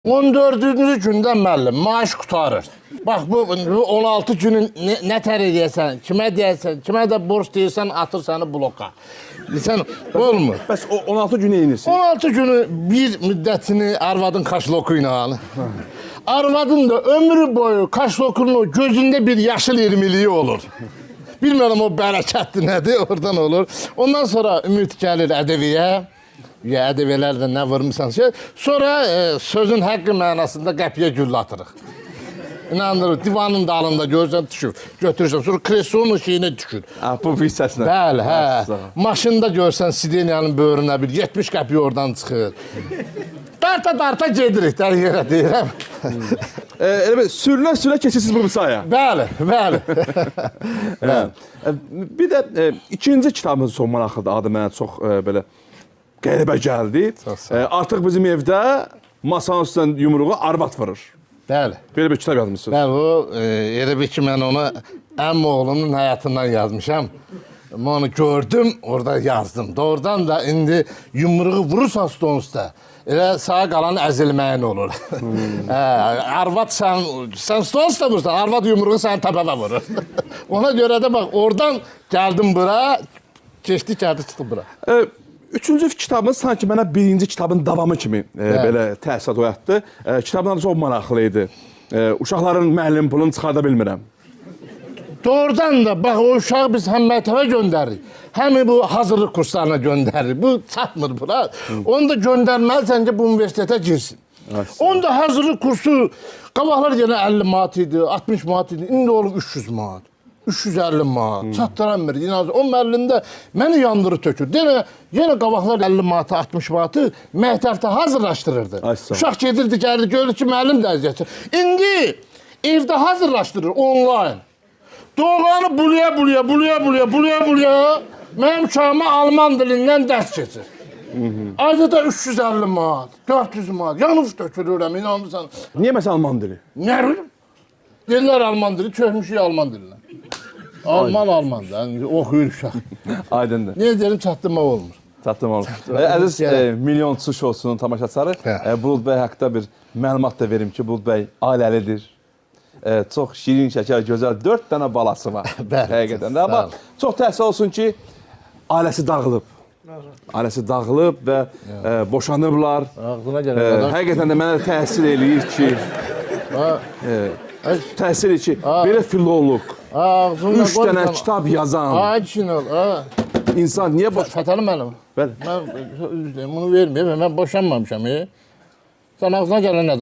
14-cü gündə müəllim, maaş qutarır. Bax, bu 16 günün nə tər edəyəsən, kimə deyəsən, kimə də borc deyirsən, atır səni bloka. Sən, olmur. Bəs o 16 gün neyinirsin? 16 günü bir müddətini arvadın kaşloku ilə al. Arvadın da ömrü boyu kaşlokunun gözündə bir yaşıl irmiliyi olur. Bilmirəm o bərəkətdir nədir, oradan olur. Ondan sonra ümid gəlir ədəviyə. Ya ədəviyyələrdə nə vurmuşsan şey. Sonra sözün həqqi mənasında qəpiyə güllə atırıq. İnandırır, divanın dalında görürsən düşür, götürürsən, sonra kresonun şeyinə düşür. Bu bir səslə. Bəli, hə. Maşında görsən Sideniyanın böyrünə bir 70 qəpiyə oradan çıxır. Darta gedirik, də yerə deyirəm. Elə sürülə keçirsiniz bu misaya. Bəli, bəli. Bir də ikinci kitabınız çox maraqlıdır, adı mənə çox belə qəribə gəldi. Artıq bizim evdə masanın üstündən yumruğu arvad vurur. Bəli. Belə bir kitab yazmışsınız. Bəli, o elə bir ki, mən onu əmmi oğlunun həyatından yazmışam. Mən onu gördüm, orada yazdım. Doğrudan da indi yumruğu vurursan stolun üstə, elə sağa qalan əzilməyin olur. Arvad sən stolun üstə vurursan, arvad yumruğu səni təpəvə vurur. Ona görə də bax, oradan gəldim bura, keçdi, çıxdı bura. Üçüncü kitabın sanki mənə birinci kitabın davamı kimi belə təsirat oyatdı. Kitabın adı çox maraqlı idi. Uşaqların müəllim pulunu çıxarda bilmirəm. Doğrudan da bax, o uşağı biz həm məktəbə göndəririk, həm bu hazırlıq kurslarına göndəririk. Bu çatmır bura. Onu da göndərməlisən ki, bu universitetə girsin. Onu da hazırlıq kursu, qabaqlar yenə 50 manat idi, 60 manat idi, indi olub 300 manat. 350 manat, çatdıran bir. O müəllimdə məni yandırı tökür. Yenə qabaqlar 50 manatı, 60 manatı məktəbdə hazırlaşdırırdı. Uşaq gedirdi, gəlirdi, görür ki, müəllim də əziyyəti. İndi evdə hazırlaşdırır, online. Doğanı buluya, mənim uşağıma alman dilindən dərs keçir. Ayda da 350 manat, 400 manat, yanıq tökülürəm, inanırsan. Niyə məsələn alman dili? Nə bilim? Deyirlər alman dili, çökmüşük alman dilinə. Alman da, oxuyur uşaq. Aydındır. Niyə deyirəm, çatdırmaq olmur. Çatdırmaq olmur. Əziz milyonçu şousunun tamaşaçıları, Bulud bəy haqqında bir məlumat da verim ki, Bulud bəy ailəlidir. Çox şirin, şəkər, gözəl 4 dənə balası var. Həqiqətən də. Amma çox təhsil olsun ki, ailəsi dağılıb. Ailəsi dağılıb və boşanıblar. Həqiqətən də mənə təhsil eləyir ki, təhsil ki, belə filolog, 3 dənə kitab yazan insan niyə Fətəli müəllim, mən bunu verməyəm, mən boşanmamışam. Sən ağzına gələn nədir?